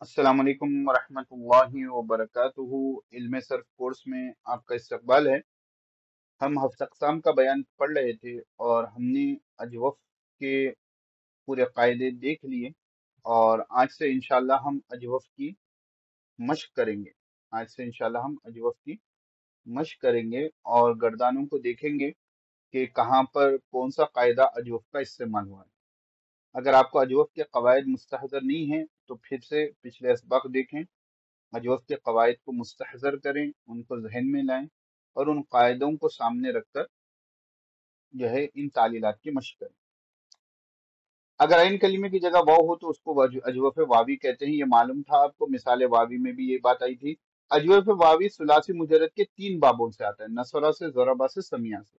अस्सलाम वालेकुम वरहमतुल्लाहि वबरकातुहू। इल्म सर्फ कोर्स में आपका इस्तकबाल है। हम हफ्ता अक़साम का बयान पढ़ रहे थे और हमने अजवफ़ के पूरे कायदे देख लिए और आज से इंशाअल्लाह हम अजवफ़ की मश्क करेंगे। आज से इंशाअल्लाह हम अजवफ़ की मश्क करेंगे और गर्दानों को देखेंगे कि कहाँ पर कौन सा कायदा अजवफ़ का इस्तेमाल हुआ है। अगर आपको अजवफ़ के कवायद मुस्तहज़र नहीं है तो फिर से पिछले असबाक देखें, अजवफ़ के कवायद को मुस्तहज़र करें, उनको ज़हन में लाएं और उन कायदों को सामने रखकर जो है इन तालीलात की मश्क करें। अगर आइन कलीमे की जगह वाव हो तो उसको अजवफ़ वावी कहते हैं। ये मालूम था आपको, मिसाल वावी में भी ये बात आई थी। अजवफ़ वावी सुलासी मुजर्रद के 3 बाबों से आता है, नसरा से, ज़रबा से, समिया से।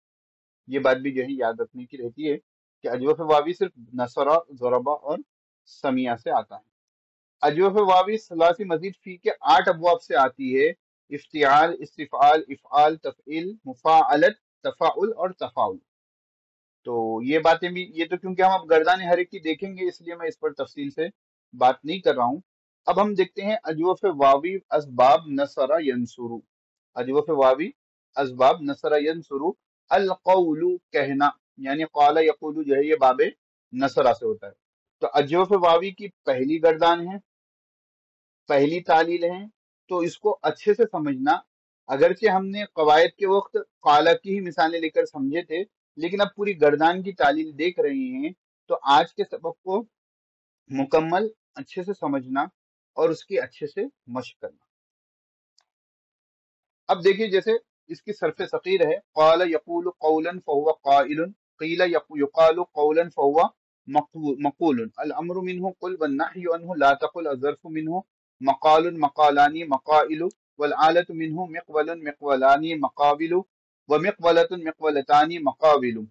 ये बात भी जो है याद रखने की रहती है कि अजवफ़ वावी सिर्फ नसरा, ज़रबा और समिया से आता है। अजवफ़ वावी सलासी मजीद फी के 8 अबवाब से आती है। इफ्तिआल, इस्तिफ़ाल, इफ़आल, तफ़ईल, मुफ़ाअलत, तफ़ाउल और तफ़ाउल। तो ये बातें भी, ये तो क्योंकि हम अब गर्दान हर एक की देखेंगे इसलिए मैं इस पर तफसील से बात नहीं कर रहा हूँ। अब हम देखते हैं अजवफ़ वावी असबाब नसरा यंसुरु। अजवफ़ वावी असबाब नसरा यंसुरु। अल कौलु कहना, यानी क़ाला यक़ूलु जो है ये बाबे नसरा से होता है। तो अजवफ़ वावी की पहली गर्दान है, पहली तालील है, तो इसको अच्छे से समझना। अगरचे हमने कवायद के वक्त काला की ही मिसालें लेकर समझे थे, लेकिन अब पूरी गर्दान की तालील देख रहे हैं, तो आज के सबक को मुकम्मल अच्छे से समझना और उसकी अच्छे से मश्क करना। अब देखिए, जैसे इसकी सरफ सकीर है, क़ाल यक़ूलु क़ौलन फ़हुव क़ाइलुन, क़ील युक़ालु क़ौलन फ़हुव मक़ूलुन, अल अम्रु मिन्हु क़ुल वन्नहयु अन्हु ला तक़ुल, अज़्ज़र्फ़ु मिन्हु मक़ालुन मक़ालानि मक़ाइलु, वल आलतु मिन्हु मिक़वलुन मिक़वलानि मक़ाविलु, व मिक़वलतुन मिक़वलतानि मक़ाविलु,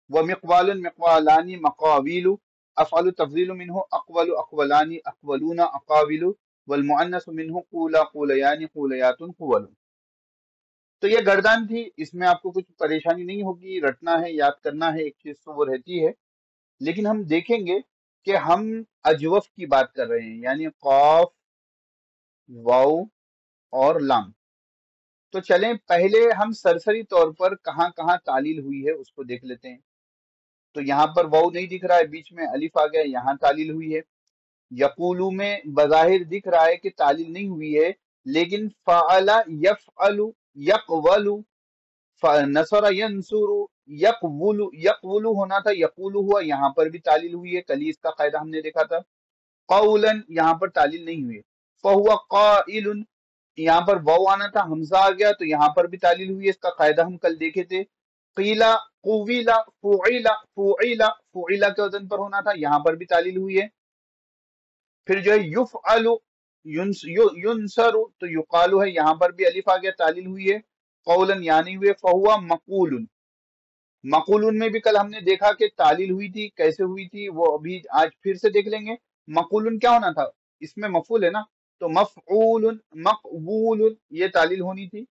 व मिक़वालुन मिक़वालानि मक़ाविलु, अफ़अलु तफ़ज़ीलु मिन्हु अक़वलु अक़वलानि अक़वलूना अक़ाविलु, वल मुअन्नसु मिन्हु क़ूला क़ूलयानि क़ूलयातुन क़ुवलुन। तो ये गर्दान थी, इसमें आपको कुछ परेशानी नहीं होगी, रटना है, याद करना है, एक चीज तो वो रहती है। लेकिन हम देखेंगे कि हम अजवफ की बात कर रहे हैं, यानी कौफ, वाव और लाम। तो चलें पहले हम सरसरी तौर पर कहाँ कहाँ तालील हुई है उसको देख लेते हैं। तो यहाँ पर वाव नहीं दिख रहा है, बीच में अलिफ आ गया, यहाँ तालील हुई है। यकूलू में बज़ाहिर दिख रहा है कि तालील नहीं हुई है, लेकिन फ़अला यफ़अलु यक़वलु, नसरा यंसुरु, यक़वुलु, यक़वुलु होना था, यक़ूलु हुआ, यहाँ पर भी तालील हुई है। कल ही इसका कायदा हमने देखा था। क़ौलन, यहाँ पर तालील नहीं हुई है। फ़हुवा क़ाइलुन, यहाँ पर वाव आना था, हमजा आ गया, तो यहाँ पर भी तालील हुई है। इसका कायदा हम कल देखे थे। क़ीला, क़ुविला, फ़ुइला, फ़ुइला, फ़ुइला के वजन पर होना था, यहाँ पर भी तालील हुई है। फिर जो है युफ़अलु, युनसरु, तो युक़ालु है, यहाँ पर भी अलिफ आ गया, तालील हुई है। क़ौलन यानी हुए, फ़हुवा मक़ूलुन। मक़ूलुन में भी कल हमने देखा कि तालील हुई थी, कैसे हुई थी वो अभी आज फिर से देख लेंगे। मक़ूलुन क्या होना था, इसमें मफ़ूल है ना, तो मफ़ऊलुन, मक़बूलुन, ये तालील होनी थी।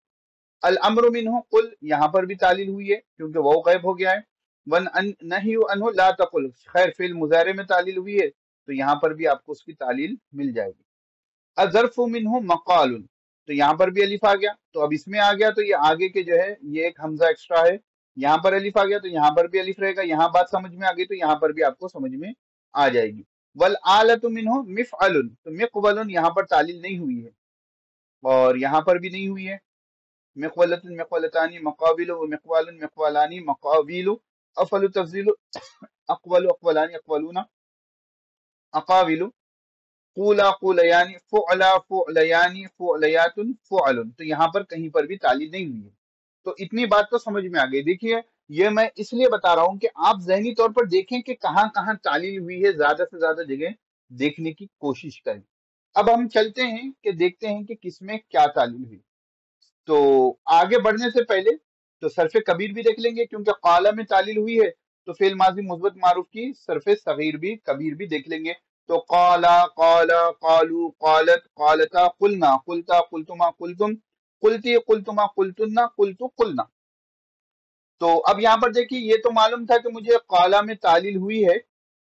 अल अम्रु मिन्हु कुल, यहाँ पर भी तालील हुई है क्योंकि वो गायब हो गया है। वन नहयु अन्हु ला तकुल, खैर फिल मुज़ारे में तालील हुई है, तो यहाँ पर भी आपको उसकी तालील मिल जाएगी। अज़र्फ़ु मिन्हु मक़ालुन, तो यहाँ पर भी अलिफ आ गया, तो अब इसमें आ गया, तो ये आगे के जो है ये एक हमजा एक्स्ट्रा है। यहाँ पर अलिफ आ गया, तो यहाँ पर भी अलिफ रहेगा। यहाँ बात समझ में आ गई, तो यहाँ पर भी आपको समझ में आ जाएगी। वल आलतु मिन्हु मिफ़अलुन, तो मिक़वलुन यहाँ पर तालील नहीं हुई है और यहाँ पर भी नहीं हुई है। मिक़वलतुन मिक़वलतानि मक़ाविलु, व मिक़वालुन मिक़वालानि मक़ाविलु, अफ़अलु तफ़ज़ीलु अक़वलु अक़वलानि अक़वलूना अक़ाविलु, क़ूला क़ूलयानि, फ़ुअला फ़ुअलयानि फ़ुअलयातुन फ़ुअलुन, तो यहाँ पर कहीं पर भी तालील नहीं हुई है। तो इतनी बात तो समझ में आ गई। देखिए, ये मैं इसलिए बता रहा हूँ कि आप ज़हनी तौर पर देखें कि कहाँ कहाँ तालील हुई है, ज्यादा से ज्यादा जगह देखने की कोशिश करें। अब हम चलते हैं कि देखते हैं कि किसमें क्या तालील हुई। तो आगे बढ़ने से पहले तो सरफ कबीर भी देख लेंगे, क्योंकि काला में तालील हुई है, तो फेल माजी मुस्बत मारूफ की सरफ सगीर भी, कबीर भी देख लेंगे। तो काला, काला, कालू, कालत, कालता, कुलना, कुलता, कुलतुमा, कुलतुम, कुलती, कुलतुमा, कुलतुन्ना, कुलतु, कुलना। तो अब यहाँ पर देखिए, ये तो मालूम था कि मुझे काला में तालील हुई है,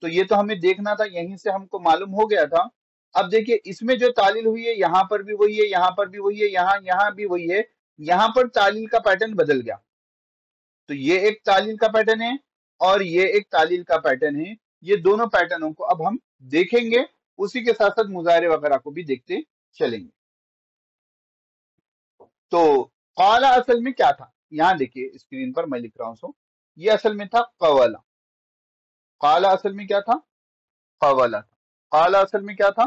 तो ये तो हमें देखना था, यहीं से हमको मालूम हो गया था। अब देखिए इसमें जो तालील हुई है यहाँ पर भी वही है, यहाँ पर भी वही है, यहाँ भी वही है, यहाँ पर तालील का पैटर्न बदल गया। तो ये एक तालील का पैटर्न है और ये एक तालील का पैटर्न है। ये दोनों पैटर्नों को अब हम देखेंगे, उसी के साथ साथ मुजाहरे वगैरह को भी देखते चलेंगे। तो काला असल में क्या था, यहाँ देखिए स्क्रीन पर मैं लिख रहा हूं। सो ये असल में था कवला। काला असल में क्या था, कवला था। काला असल में क्या था,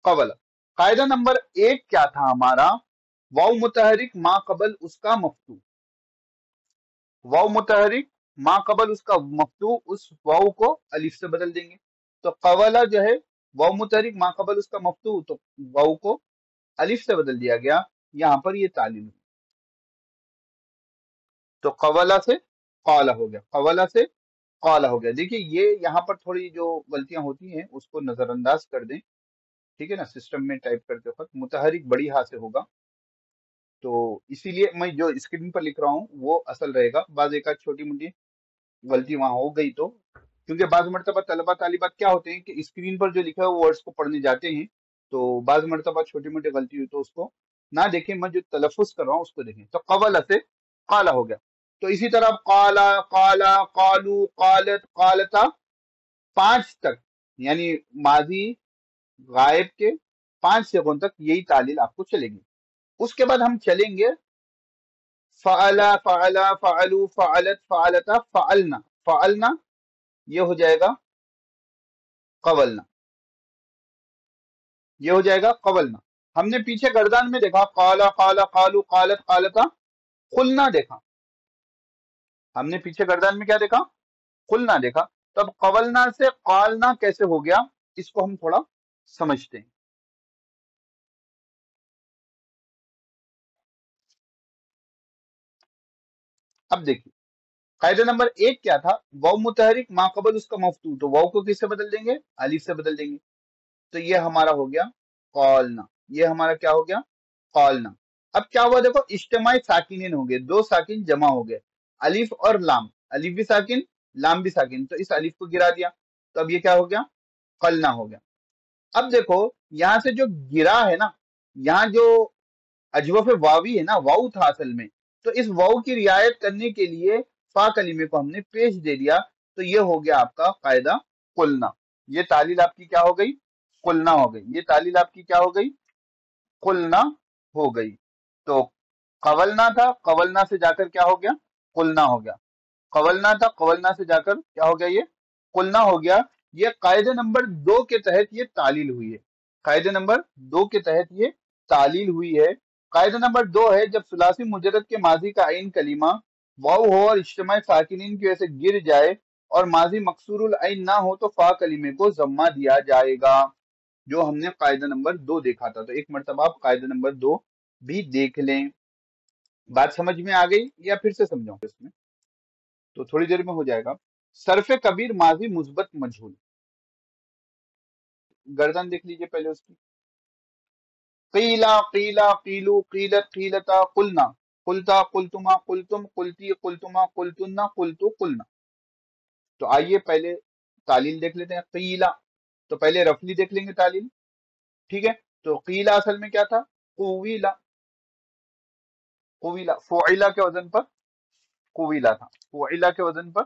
कवला। कायदा नंबर 1 क्या था हमारा, वाव मुतहरिक मा कबल उसका मफ्तू। वाव मुतहरिक मा कबल उसका मफ्तू, उस वाव को अलिफ से बदल देंगे। तो कवला जो है वाव मुतहरिक मा कबल उसका मफ्तू, तो वाव को अलिफ से बदल दिया गया। यहाँ पर ये तालील हुई, तो कवला से काला हो गया, कवला से काला हो गया। देखिए ये यहाँ पर थोड़ी जो गलतियां होती हैं उसको नजरअंदाज कर दें, ठीक है ना। सिस्टम में टाइप करते वक्त मुतहरिक बड़ी हा से होगा, तो इसीलिए मैं जो स्क्रीन पर लिख रहा हूँ वो असल रहेगा। बाज एक छोटी मोटी गलती वहां हो गई तो, क्योंकि बाज मरतबा तलबा तालिबात क्या होते हैं कि स्क्रीन पर जो लिखा है वो वर्ड्स को पढ़ने जाते हैं, तो बाज मरतबा छोटी मोटी गलती हुई तो उसको ना देखें, मैं जो तलफुज कर रहा हूँ उसको देखें। तो कवला से काला हो गया। तो इसी तरह काला, काला, कालू, कालत, कालता, 5 तक, यानी माजी गायब के 5 सेकंड तक यही तालील आपको चलेगी। उसके बाद हम चलेंगे फ़अला, फ़अला, फ़अलू, फ़अलत, फ़अलता, फ़अलना। फ़अलना ये हो जाएगा कवलना, ये हो जाएगा कवलना। हमने पीछे गर्दान में देखा काला, काला, कालू, कालत, कालता, खुलना देखा। हमने पीछे गर्दान में क्या देखा, खुलना देखा। तो अब कवलना से कालना कैसे हो गया, इसको हम थोड़ा समझते हैं। अब देखिए कायदा नंबर 1 क्या था, वाव मुतहरिक मा कबल उसका मफ्तू, तो वाव को किससे बदल देंगे, अलिफ से बदल देंगे। तो ये हमारा हो गया कॉलना, ये हमारा क्या हो गया, कॉलना। अब क्या हुआ देखो, इज्तिमाई साकिनीन हो गए, 2 साकिन जमा हो गए, अलिफ और लाम, अलिफ भी साकिन लाम भी साकिन, तो इस अलिफ को गिरा दिया, तो अब ये क्या हो गया, कलना हो गया। अब देखो यहां से जो गिरा है ना, यहाँ जो अजवफ वावी है ना, वाऊ था असल में, तो इस वाऊ की रियायत करने के लिए फा कलीमे को हमने पेश दे दिया, तो ये हो गया आपका कायदा कुलना। ये तालील आपकी क्या हो गई, कुलना हो गई। ये तालील आपकी क्या हो गई, कुलना हो गई। तो कवलना था, कवलना से जाकर क्या हो गया, कुलना हो गया। कवलना था, कवलना से जाकर क्या हो गया, ये कुलना हो गया। ये कायदे नंबर 2 के तहत ये तालील हुई है। कायदे नंबर 2 के तहत ये तालील हुई है। कायदा नंबर 2 है, जब सुलासी मुजरद के माजी का आइन कलीमा वाव हो और इज्तिमाई साकिनीन की वजह से गिर जाए और माजी मकसूरुल आइन ना हो, तो फा कलीमे को जम्मा दिया जाएगा, जो हमने कायदा नंबर 2 देखा था। तो एक मरतबा आप कायदा नंबर 2 भी देख लें। बात समझ में आ गई या फिर से समझाऊं इसमें, तो थोड़ी देर में हो जाएगा। सरफे कबीर माजी मुस्बत मजहूल, गर्दन देख लीजिए पहले उसकी। कीला, कीला, कीलू, कीलत, कीलता, कुलना, कुलता, कुलतुमा, कुलतुम, कुलती, कुलतुमा, कुलतुन्ना, कुलतु, कुलना। तो आइए पहले तालील देख लेते हैं। कीला, तो पहले रफली देख लेंगे तालील, ठीक है। तो कीला असल में क्या था, कुवीला, कुवीला, फुइला के वजन पर कुवीला था, फुइला के वजन पर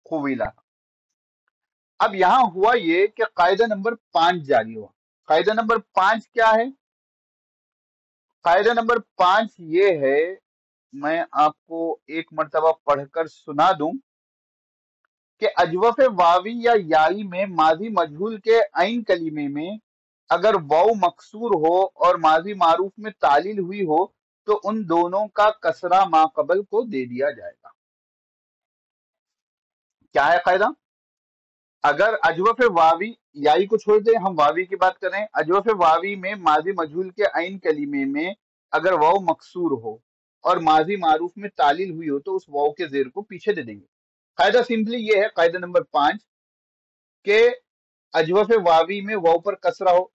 कुवीला था। अब यहां हुआ ये कि कायदा नंबर 5 जारी हुआ। कायदा नंबर 5 क्या है, कायदा नंबर 5 ये है, मैं आपको एक मर्तबा पढ़कर सुना दूं कि अजवफ वावी या याई में माजी मजहूल के आइन कलीमे में अगर वाव मकसूर हो और माजी मारूफ में तालील हुई हो, तो उन दोनों का कसरा माकबल को दे दिया जाएगा। क्या है कायदा, अगर अजवफ वावी, याई को छोड़ दे, हम वावी की बात कर रहे हैं, अजवफ वावी में माजी मजहूल के आइन कलीमे में अगर वाव मकसूर हो और माजी मारूफ में तालील हुई हो, तो उस वाव के जेर को पीछे दे देंगे। कायदा सिंपली ये है, कायदा नंबर 5 के अजवफ वावी में वाव पर कसरा हो,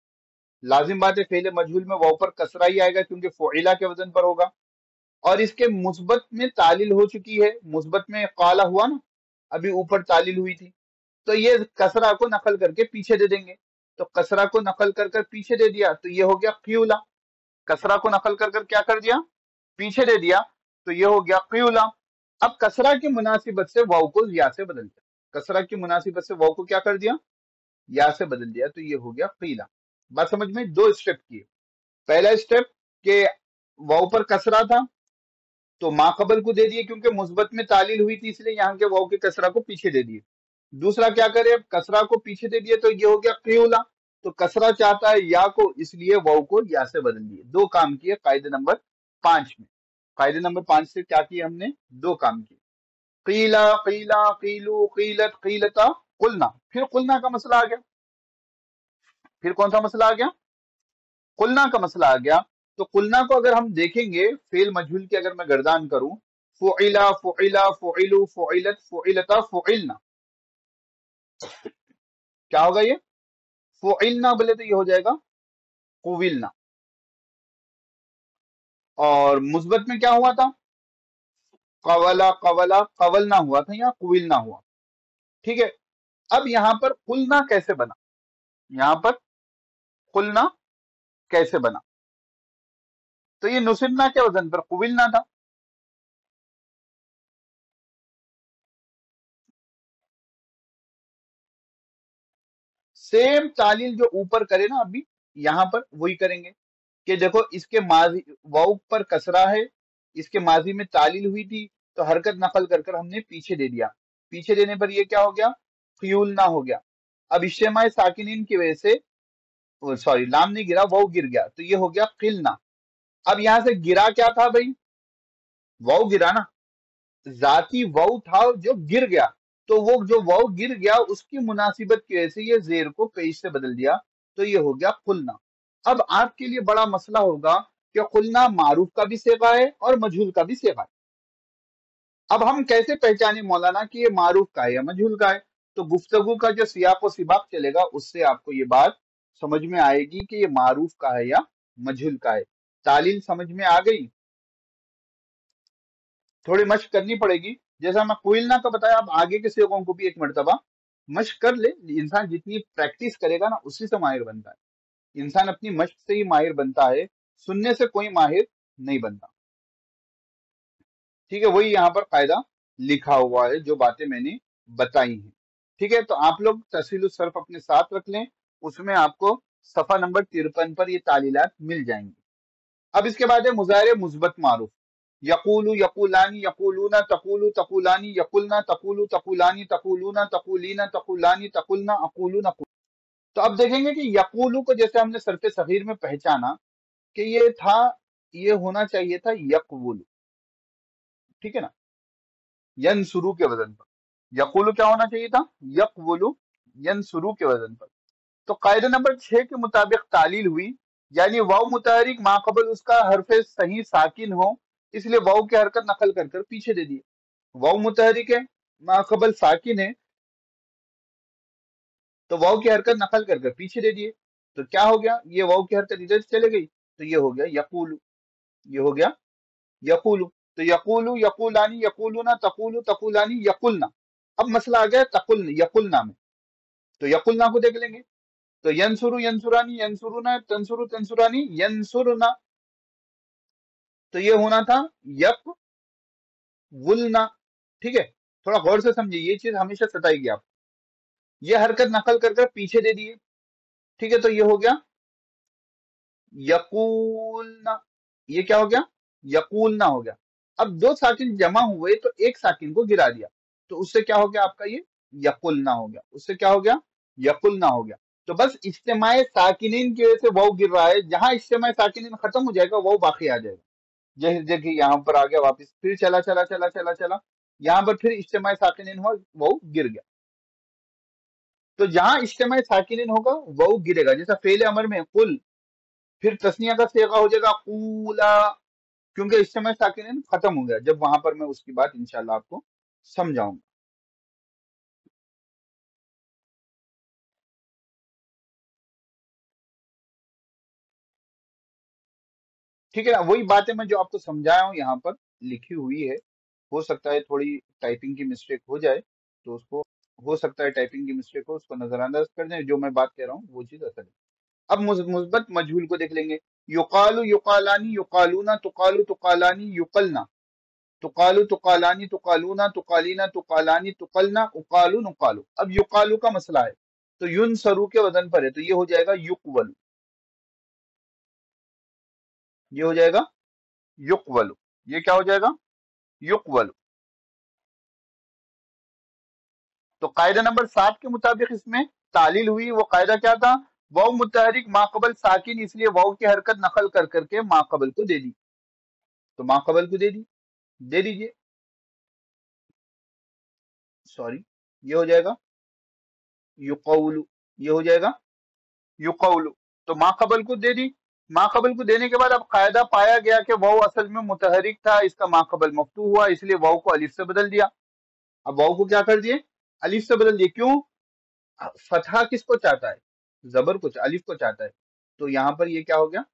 लाजिम बात है फेले मजहूल में वाव पर कसरा ही आएगा क्योंकि फुइला के वजन पर होगा, और इसके मुस्बत में तालील हो चुकी है, मुस्बत में काला हुआ ना, अभी ऊपर तालील हुई थी, तो ये कसरा को नकल करके पीछे दे देंगे। तो कसरा को नकल कर कर पीछे दे दिया, तो ये हो गया क्यूला। कसरा को नकल कर कर क्या कर दिया, पीछे दे दिया, तो ये हो गया क्यूला। अब कसरा की मुनासिबत से वाव को या से बदल दिया, कसरा की मुनासिबत से वाव को क्या कर दिया, या से बदल दिया, तो ये हो गया कीला। बात समझ में? दो स्टेप किए। पहला स्टेप के वाव पर कसरा था तो माकबल को दे दिए, क्योंकि मुस्बत में तालील हुई थी इसलिए यहाँ के वाव के कसरा को पीछे दे दिए। दूसरा क्या करे, अब कसरा को पीछे दे दिए तो ये हो गया क्यूला, तो कसरा चाहता है या को, इसलिए वाव को या से बदल दिए। दो काम किए कायदे नंबर 5 में। कायदे नंबर 5 से क्या किए हमने, दो काम किए। कीला कीला कीलू कीलत कीलता कुलना, फिर कुलना का मसला आ गया। फिर कौन सा मसला आ गया, कुलना का मसला आ गया। तो कुलना को अगर हम देखेंगे, फेल मजहूल की अगर मैं गर्दान करूं, फुइला फुइला फुइलू फुइलत फुइलता फुइलना, क्या होगा ये, फुइलना बोले तो ये हो जाएगा कुविलना। और मुस्बत में क्या हुआ था, कवला कवला कवलना हुआ था या कुविलना हुआ। ठीक है, अब यहां पर कुलना कैसे बना, यहां पर कुलना कैसे बना, तो ये नुसिबना के वजन पर कुविलना था। सेम तालील जो ऊपर करे ना अभी, यहां पर वही करेंगे कि देखो इसके माजी वाउ पर कसरा है, इसके माजी में तालील हुई थी, तो हरकत नकल कर कर हमने पीछे दे दिया। पीछे देने पर ये क्या हो गया, खयूलना हो गया। अब इज्तिमाई साकिनीन की वजह से, सॉरी लाम नहीं गिरा, वाउ गिर गया, तो ये हो गया किलना। अब यहां से गिरा क्या था भाई, वाउ गिरा ना, जाती वाउ था जो गिर गया, तो वो जो वाउ गिर गया उसकी मुनासिबत की वजह से ये जेर को पेश से बदल दिया, तो ये हो गया खुलना। अब आपके लिए बड़ा मसला होगा कि खुलना मारूफ का भी सेगा है और मजहूल का भी सेगा है। अब हम कैसे पहचाने मौलाना कि ये मारूफ का है या मजहूल का है, तो गुफ्तगू का जो सियाक व सिबाक चलेगा उससे आपको ये बात समझ में आएगी कि ये मारूफ का है या मजहूल का है। तालील समझ में आ गई, थोड़ी मश्क करनी पड़ेगी। जैसा मैं कोयलना का बताया, अब आगे के सेवकों को भी एक मर्तबा मश्क कर ले। इंसान जितनी प्रैक्टिस करेगा ना उसी से माहिर बनता है। इंसान अपनी मश्क से ही माहिर बनता है, सुनने से कोई माहिर नहीं बनता। ठीक है, वही यहाँ पर कायदा लिखा हुआ है जो बातें मैंने बताई हैं। ठीक है, तो आप लोग तस्हील सर्फ अपने साथ रख लें, उसमें आपको सफा नंबर 53 पर ये तालीलात मिल जाएंगी। अब इसके बाद है मुजाहिरे मुस्बत मारूफ, यकूलू यकूलानी यकूलूना तकूलू तकूलानी यकुलना तकूलू तकूलानी तकूलूना तकूलीना तकूलानी तकुलना अकूलू नकूल। तो अब देखेंगे कि यकूलू को जैसे हमने सरफे सगीर में पहचाना कि ये था, ये होना चाहिए था यकवुलू, ठीक है ना, यनसुरू के वजन पर। यकूलू क्या होना चाहिए था, यकवुलू, यनसुरू के वजन पर। तो कायदे नंबर 6 के मुताबिक तालील हुई, यानी वाव मुतहरिक माकबल उसका हरफे सही साकिन हो, इसलिए वाव की हरकत नकल कर कर पीछे दे दी। वाव मुतहरिक है, माकबल साकिन है, तो वाव की हरकत नकल कर कर पीछे दे दिए। तो क्या हो गया, ये वाव की हरकत इधर चले गई, तो ये हो गया यकूलू, ये हो गया यकूलू। तो यकूलू यकूलानी यकूलूना तकूलू तकूलानी यकुलना। अब मसला आ गया तकुल यकुलना में, तो यकुलना को देख लेंगे। तो यंसुरु यंसुरानी यंसुरुना तंसुरु तंसुरानी यंसुरना, तो ये होना था यक वुलना। ठीक है, थोड़ा गौर से समझिए, ये चीज हमेशा सताएगी आप। ये हरकत नकल कर कर पीछे दे दिए, ठीक है, तो ये हो गया यकूलना। ये क्या हो गया, यकूलना हो गया। अब दो साकिन जमा हुए तो एक साकिन को गिरा दिया, तो उससे क्या हो गया आपका ये यकुलना हो गया, उससे क्या हो गया यकुलना हो गया। तो बस इज्तिमाए साकिनीन की वजह से वाव गिर रहा है, जहां इज्तिमाए साकिनीन खत्म हो जाएगा वाव बाकी आ जाएगा। जैसे देखिए यहाँ पर आ गया वापस, फिर चला चला चला चला चला, यहाँ पर फिर इज्तिमाए साकिनीन हुआ, वाव गिर गया। तो जहां इज्तिमाए साकिनीन होगा वाव गिरेगा, जैसा फेल अमर में कुल, फिर तस्निया का सेगा हो जाएगा कूला, क्योंकि इज्तिमाए साकिनीन खत्म हो गया। जब वहां पर मैं उसकी बात इंशाल्लाह आपको समझाऊंगा। ठीक है ना, वही बातें मैं जो आपको समझाया हूँ यहाँ पर लिखी हुई है। हो सकता है थोड़ी टाइपिंग की मिस्टेक हो जाए, तो उसको हो सकता है टाइपिंग की मिस्टेक हो, उसको नजरअंदाज कर दें, जो मैं बात कह रहा हूँ वो चीज असल है। अब मुस्बत मजहूल को देख लेंगे। युकालु युकालानी युकालूना तुकालु तुकालानी युकलना, तुकालु तुकालानी तुकालूना तुकालीना तुकालानी तुकलना उकालु नुकालु। अब युकालु का मसला है, तो युन सरू के वजन पर है, तो ये हो जाएगा युकवलु, ये हो जाएगा युकवलु, ये क्या हो जाएगा युकवलु। तो कायदा नंबर 7 के मुताबिक इसमें तालील हुई, वो कायदा क्या था, वाव मुतहरिक माकबल साकिन, इसलिए वाव की हरकत नकल कर करके माकबल को दे दी, तो माकबल को दे दी, दे दीजिए, सॉरी, ये हो जाएगा युकौलु, ये हो जाएगा युकौलु। तो माकबल को दे दी, माकबल को देने के बाद अब कायदा पाया गया कि वाव असल में मुतहरिक था, इसका माकबल मफ्तू हुआ, इसलिए वाव को अलिफ से बदल दिया। अब वाव को क्या कर दिए, अलिफ से बदल दिए, क्यों, फतहा किसको चाहता है, जबर को, अलिफ को चाहता है, तो यहां पर ये क्या हो गया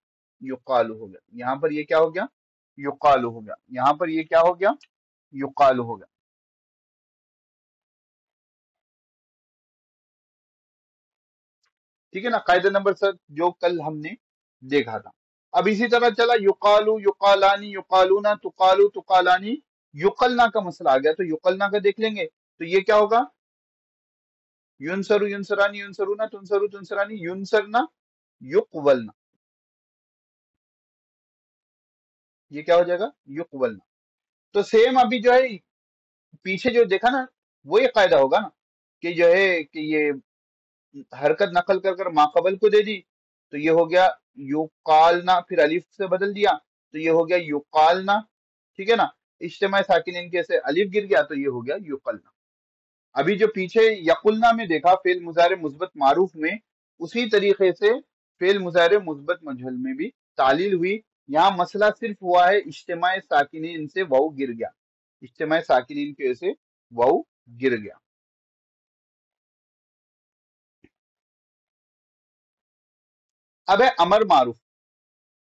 युकालु हो गया, यहां पर ये क्या हो गया युकालु हो गया, यहां पर ये क्या हो गया युकालु हो गया। ठीक है ना, कायदा नंबर 7 जो कल हमने देखा था। अब इसी तरह चला युकालु युकालानी युकालूना तुकालु तुकालानी, युकलना का मसला आ गया, तो युकलना का देख लेंगे, तो ये क्या होगा युनसरु युनसरानी युनसरुना तुनसरु तुनसरानी युनसरना युकवलना, ये क्या हो जाएगा युकवलना। तो सेम अभी जो है पीछे जो देखा ना, वो ये कायदा होगा ना कि जो है कि ये हरकत नकल कर कर माकबल को दे दी, तो ये हो गया युकालना, फिर अलिफ से बदल दिया, तो ये हो गया युकालना, ठीक है ना, इज्तिमा साकिन के से अलिफ गिर गया, तो ये हो गया युकलना। अभी जो पीछे यकुलना में देखा फेल मुजारे मुस्बत मारूफ में, उसी तरीके से फेल मुजारे मुस्बत मजहूल में भी तालील हुई। यहाँ मसला सिर्फ हुआ है इज्तिमा साकिन से वाउ गिर गया, इज्तिमा साकिन की वजह से वाउ गिर गया। अब है अमर मारूफ,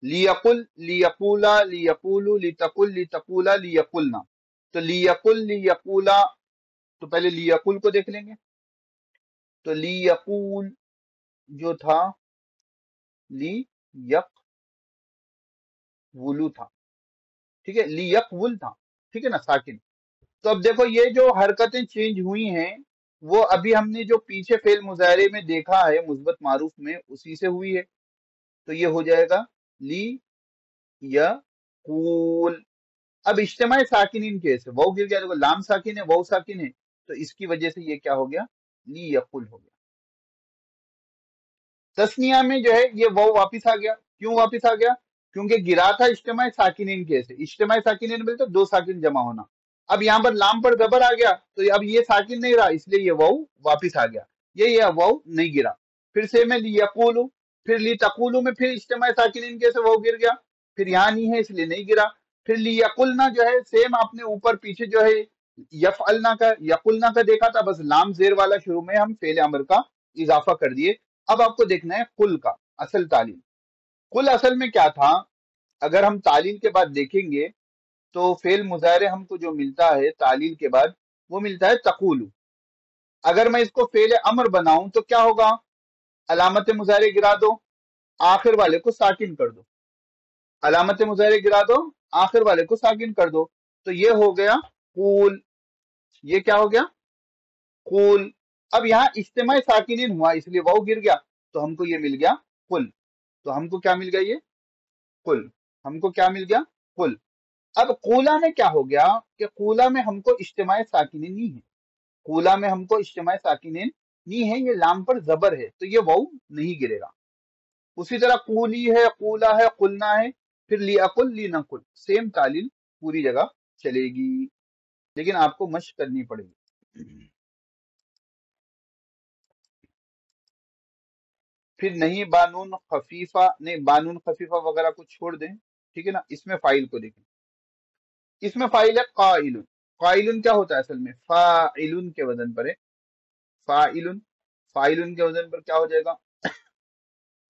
लियकुल लियकुला लियकुलु लितकुल लितकुला लियकुलना, तो लियकुल लियकुला, तो पहले लियकुल को देख लेंगे, तो लियकुल जो था ली यकवुलु था, ठीक है, लियकवुल था, ठीक है ना साकिन। तो अब देखो ये जो हरकतें चेंज हुई हैं, वो अभी हमने जो पीछे फेल मुजाहरे में देखा है मुस्बत मारूफ में, उसी से हुई है, तो ये हो जाएगा ली यकूल। अब इज्तिमा साकिन कैसे, वाउ गिर गया, देखो लाम साकिन है वाउ साकिन है, तो इसकी वजह से ये क्या हो गया ली यकुल हो गया। तस्निया में जो है ये वाउ वापिस आ गया, क्यों वापिस आ गया, क्योंकि गिरा था इज्तिमा साकिन कैसे, इज्तिमा साकिन बोलते दो साकिन जमा होना, अब यहाँ पर लाम पर जबर आ गया, तो अब ये साकिन नहीं रहा, इसलिए ये वाउ वापिस आ गया, ये वाउ नहीं गिरा। फिर से मैं ली यकूलू, फिर ली तकूलू में फिर इज्तिमा साकिन कैसे वाउ गिर गया, फिर यहाँ नहीं है इसलिए नहीं गिरा। फिर ली यकुलना जो है सेम आपने ऊपर पीछे जो है यफअलना का यकुलना का देखा था, बस लाम जेर वाला शुरू में हम फेल अमर का इजाफा कर दिए। अब आपको देखना है कुल का असल तालील, कुल असल में क्या था, अगर हम तालील के बाद देखेंगे तो फेल मुजाहरे हमको जो मिलता है तालील के बाद वो मिलता है तकूलू। अगर मैं इसको फेल अमर बनाऊं तो क्या होगा, अलामत मुजाहरे गिरा दो, आखिर वाले को साकिन कर दो, अलामत मुजाहरे गिरा दो, आखिर वाले को साकिन कर दो, तो ये हो गया कूल, ये क्या हो गया कूल। अब यहाँ इज्तिमा साकिन हुआ इसलिए वाउ गिर गया, तो हमको ये मिल गया कुल, तो हमको क्या मिल गया ये कुल, हमको क्या मिल गया कुल। अब कूला में क्या हो गया कि कूला में हमको इज्तिमा साकिन नहीं है, कूला में हमको इज्तिमा साकिन नहीं है, ये लाम पर जबर है, तो ये वाउ नहीं गिरेगा। उसी तरह कूली है कूला है कुलना है, फिर लियाकुल ली नकुल, सेम तालील पूरी जगह चलेगी, लेकिन आपको मशक करनी पड़ेगी। फिर नहीं बानून खफीफा, नहीं बानून खफीफा वगैरह को छोड़ दें, ठीक है ना, इसमें फाइल को देखें, इसमें फाइल है काइलुन, काइलुन क्या होता है असल में फाइलुन के वजन पर है, फाइलुन, फाइलुन के वजन पर क्या हो जाएगा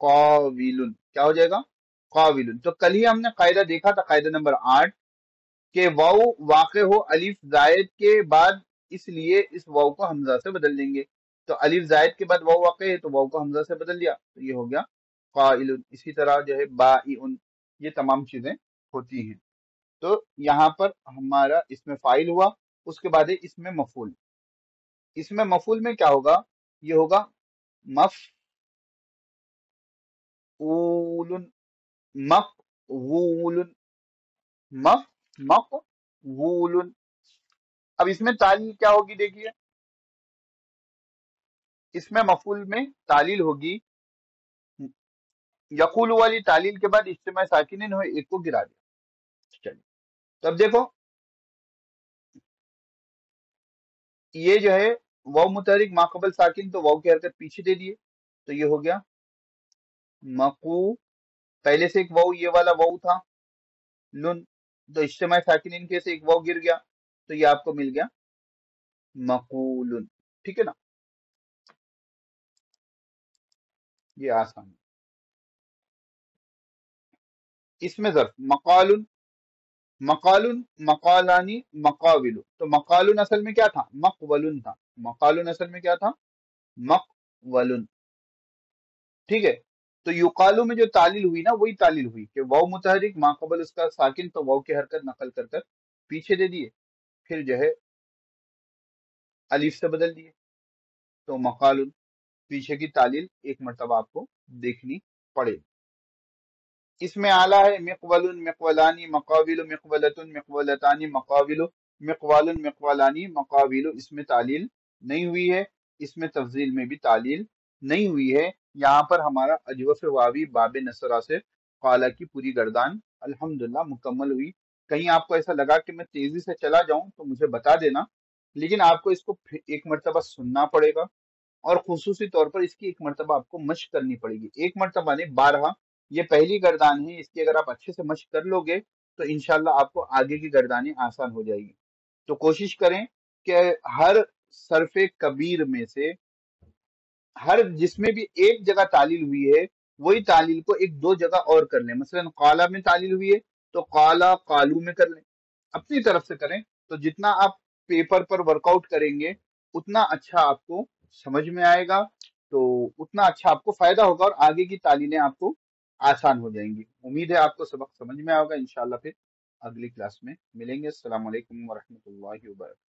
काविलुन, क्या हो जाएगा काविलुन। तो कल ही हमने कायदा देखा था, कायदा नंबर 8 के वाउ वाक़े हो अलिफ जायद के बाद इसलिए इस वाव को हमजा से बदल देंगे। तो अलिफ जायद के बाद वाव वाक़ है तो वाव को हमजा से बदल दिया तो ये हो गया काइलुन। इसी तरह जो है बाइउन, ये तमाम चीजें होती हैं। तो यहाँ पर हमारा इसमें फाइल हुआ, उसके बाद है इसमें मफूल। इसमें मफूल में क्या होगा, ये होगा मफऊलुन, मफऊलुन, मफऊलुन। अब इसमें तालील क्या होगी, देखिए इसमें मफूल में तालील होगी, यकूल वाली तालील के बाद इज्तिमा साकिनीन हुए, एक को गिरा दिया। चलिए तब देखो ये जो है वाव मुतहरिक माकबल साकिन, तो वाव की हरकत पीछे दे दिए तो ये हो गया मकू। पहले से एक वाव, ये वाला वाव था लुन, तो इज्तिमा साकिनीन के से एक वाव गिर गया तो ये आपको मिल गया मकूलुन। ठीक है ना, ये आसान है। इसमें जर्फ मकालुन, मकालुन, मकालानी, मकाविलु। तो मकालुन असल में क्या था, मकवलुन था। मकालुन असल में क्या था, मकवलुन। ठीक है, तो युकालू में जो तालील हुई ना, वही तालील हुई कि वाव मुतहरिक माकबल उसका साकिन, तो वाव की हरकत नकल कर कर पीछे दे दिए, फिर जो है अलिफ से बदल दिए तो मकालुन। पीछे की तालील एक मरतबा आपको देखनी पड़ेगी। इसमें आला है मिकवलुन, मिकवलानी, मकाविलु, मिकवलतुन, मिकवलतानी, मकाविलु, मिकवालुन, मिकवालानी, मकाविलु। इसमें तालील नहीं हुई है, इसमें तफजील में भी तालील नहीं हुई है। यहाँ पर हमारा अजवफ वावी बाब नसरा से काला की पूरी गर्दान अल्हम्दुलिल्लाह मुकम्मल हुई। कहीं आपको ऐसा लगा कि मैं तेजी से चला जाऊं तो मुझे बता देना, लेकिन आपको इसको फिर एक मरतबा सुनना पड़ेगा और खुसूसी तौर पर इसकी एक मरतबा आपको मश्क करनी पड़ेगी। एक मरतबा नहीं, बारहा। ये पहली गर्दान है, इसकी अगर आप अच्छे से मश्क कर लोगे तो इंशाल्लाह आपको आगे की गर्दानें आसान हो जाएगी। तो कोशिश करें कि हर सरफे कबीर में से हर जिसमें भी एक जगह तालील हुई है वही तालील को एक दो जगह और कर लें। मसलन काला में तालील हुई है तो काला कालू में कर लें, अपनी तरफ से करें। तो जितना आप पेपर पर वर्कआउट करेंगे उतना अच्छा आपको समझ में आएगा, तो उतना अच्छा आपको फायदा होगा और आगे की तालीमें आपको आसान हो जाएंगी। उम्मीद है आपको सबक समझ में आएगा। इंशाल्लाह फिर अगली क्लास में मिलेंगे। अस्सलाम वालेकुम वरहमतुल्लाहि वबरकातुहू।